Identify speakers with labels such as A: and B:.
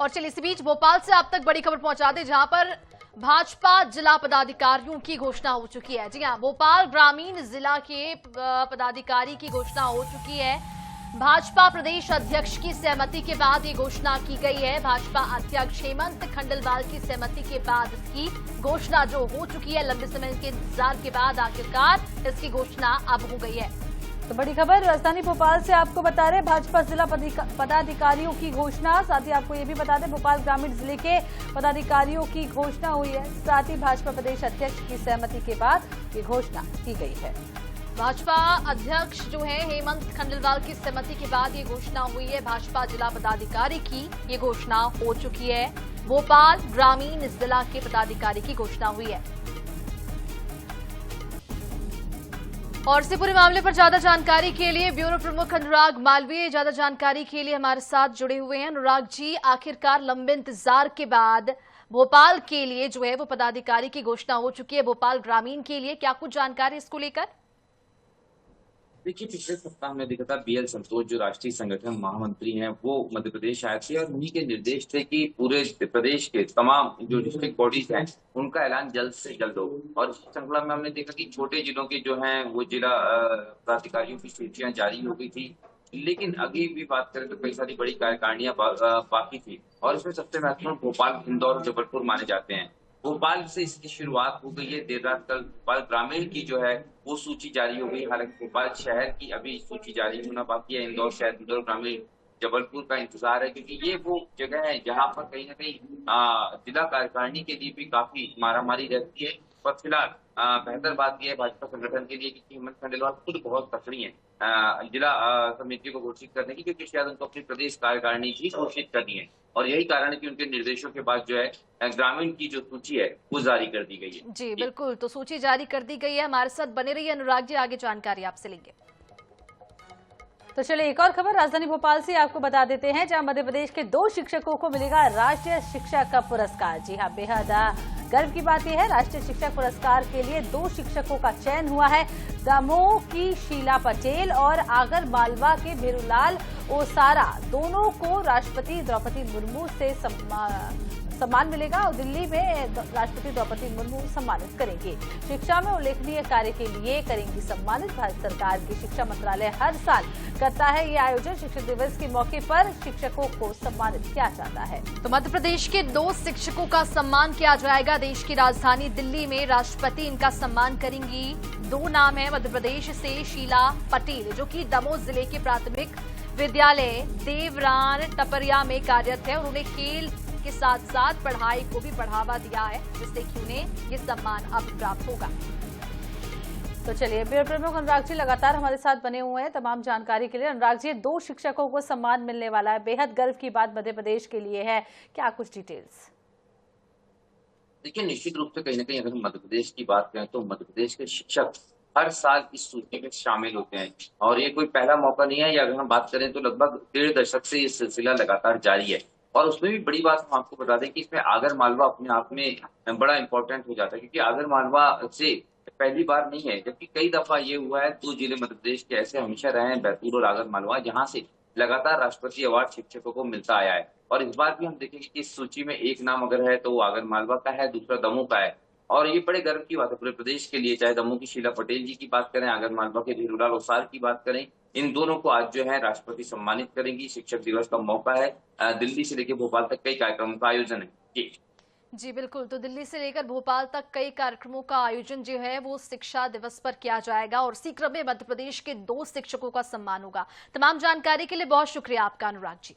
A: और चलिए इसी बीच भोपाल से आप तक बड़ी खबर पहुंचा दें, जहां पर भाजपा जिला पदाधिकारियों की घोषणा हो चुकी है। जी हां, भोपाल ग्रामीण जिला के पदाधिकारी की घोषणा हो चुकी है। भाजपा प्रदेश अध्यक्ष की सहमति के बाद ये घोषणा की गई है। भाजपा अध्यक्ष हेमंत खंडेलवाल की सहमति के बाद इसकी घोषणा जो हो चुकी है, लंबे समय के इंतजार के बाद आखिरकार इसकी घोषणा अब हो गई है।
B: तो बड़ी खबर राजधानी भोपाल से आपको बता रहे, भाजपा जिला पदाधिकारियों की घोषणा। साथ ही आपको ये भी बता दें, भोपाल ग्रामीण जिले के पदाधिकारियों की घोषणा हुई है। साथ ही भाजपा प्रदेश अध्यक्ष की सहमति के बाद ये घोषणा की गई है।
A: भाजपा अध्यक्ष जो है हेमंत खंडेलवाल की सहमति के बाद ये घोषणा हुई है। भाजपा जिला पदाधिकारी की ये घोषणा हो चुकी है। भोपाल ग्रामीण जिला के पदाधिकारी की घोषणा हुई है। और इसी पूरे मामले पर ज्यादा जानकारी के लिए ब्यूरो प्रमुख अनुराग मालवीय ज्यादा जानकारी के लिए हमारे साथ जुड़े हुए हैं। अनुराग जी, आखिरकार लंबे इंतजार के बाद भोपाल के लिए जो है वो पदाधिकारी की घोषणा हो चुकी है। भोपाल ग्रामीण के लिए क्या कुछ जानकारी इसको लेकर?
C: देखिए, पिछले सप्ताह में देखा था बीएल संतोष जो राष्ट्रीय संगठन महामंत्री हैं, वो मध्य प्रदेश आए थे और उन्हीं के निर्देश थे कि पूरे प्रदेश के तमाम जो डिस्ट्रिक्ट बॉडीज हैं उनका ऐलान जल्द से जल्द हो। और इस श्रृंखला में हमने देखा कि छोटे जिलों के जो हैं वो जिला पदाधिकारियों की सूचियां जारी हो गई थी, लेकिन अभी भी बात करें तो कई सारी बड़ी कार्यकारिणियां बाकी थी और इसमें सबसे महत्वपूर्ण भोपाल, इंदौर, जबलपुर माने जाते हैं। भोपाल से इसकी शुरुआत हो गई है। देर रात कल भोपाल ग्रामीण की जो है वो सूची जारी हो गई। हालांकि भोपाल शहर की अभी सूची जारी होना बाकी है। इंदौर शहर, इंदौर ग्रामीण, जबलपुर का इंतजार है, क्योंकि ये वो जगह है जहां पर कहीं ना कहीं जिला कार्यकारिणी के लिए भी काफी मारामारी रहती है। पर फिलहाल बेहतर बात यह है भाजपा संगठन के लिए कि हेमंत खंडेलवाल खुद बहुत तकड़ी है जिला समिति को घोषित करने की, क्योंकि शायद उनको अपनी प्रदेश कार्यकारिणी भी घोषित करनी है और यही कारण है कि उनके निर्देशों के बाद जो है ग्रामीण की जो सूची है वो जारी कर दी गई है।
A: जी बिल्कुल, तो सूची जारी कर दी गई है। हमारे साथ बने रहिए अनुराग जी, आगे जानकारी आपसे लेंगे।
B: तो चलिए एक और खबर राजधानी भोपाल से आपको बता देते हैं, जहां मध्य प्रदेश के 2 शिक्षकों को मिलेगा राष्ट्रीय शिक्षक का पुरस्कार। जी हां, बेहद गर्व की बात यह है, राष्ट्रीय शिक्षक पुरस्कार के लिए 2 शिक्षकों का चयन हुआ है। दमोह की शीला पटेल और आगर मालवा के भेरूलाल ओसारा, दोनों को राष्ट्रपति द्रौपदी मुर्मू से सम्मान मिलेगा और दिल्ली में राष्ट्रपति द्रौपदी मुर्मू सम्मानित करेंगे। शिक्षा में उल्लेखनीय कार्य के लिए करेंगी सम्मानित। भारत सरकार की शिक्षा मंत्रालय हर साल करता है ये आयोजन। शिक्षक दिवस के मौके पर शिक्षकों को सम्मानित किया जाता है।
A: तो मध्य प्रदेश के 2 शिक्षकों का सम्मान किया जाएगा। देश की राजधानी दिल्ली में राष्ट्रपति इनका सम्मान करेंगी। 2 नाम है मध्य प्रदेश से, शीला पटेल जो कि दमोह जिले के प्राथमिक विद्यालय देवरान टपरिया में कार्यरत है और उन्हें खेल के साथ साथ पढ़ाई को भी बढ़ावा दिया है, जिससे कि उन्हें ये सम्मान अब प्राप्त होगा।
B: तो चलिए, ब्यूरो प्रमुख अनुराग जी लगातार हमारे साथ बने हुए हैं तमाम जानकारी के लिए। अनुराग जी, 2 शिक्षकों को सम्मान मिलने वाला है, बेहद गर्व की बात मध्य प्रदेश के लिए है, क्या कुछ डिटेल्स?
C: देखिए, निश्चित रूप से कहीं ना कहीं अगर मध्य प्रदेश की बात करें तो मध्य प्रदेश के शिक्षक हर साल इस सूची में शामिल होते हैं और ये कोई पहला मौका नहीं है। या अगर हम बात करें तो लगभग 1.5 दशक से ये सिलसिला लगातार जारी है। और उसमें भी बड़ी बात हम आपको बता दें कि इसमें आगर मालवा अपने आप में बड़ा इंपॉर्टेंट हो जाता है, क्योंकि आगर मालवा से पहली बार नहीं है, जबकि कई दफा ये हुआ है। 2 जिले मध्य प्रदेश के ऐसे हमेशा रहे हैं, बैतूल और आगर मालवा, जहां से लगातार राष्ट्रपति अवार्ड शिक्षकों को मिलता आया है। और इस बार भी हम देखेंगे कि इस सूची में एक नाम अगर है तो वो आगर मालवा का है, दूसरा दमोह का है। और ये बड़े गर्व की बात है पूरे प्रदेश के लिए, चाहे दमोह की शीला पटेल जी की बात करें, आगर मालवा के भेरूलाल ओसार की बात करें, इन दोनों को आज जो है राष्ट्रपति सम्मानित करेंगी। शिक्षक दिवस का मौका है। दिल्ली से लेकर भोपाल तक कई कार्यक्रमों का आयोजन है।
A: जी बिल्कुल, तो दिल्ली से लेकर भोपाल तक कई कार्यक्रमों का आयोजन जो है वो शिक्षा दिवस पर किया जाएगा और इसी क्रम में मध्य प्रदेश के 2 शिक्षकों का सम्मान होगा। तमाम जानकारी के लिए बहुत शुक्रिया आपका अनुराग जी।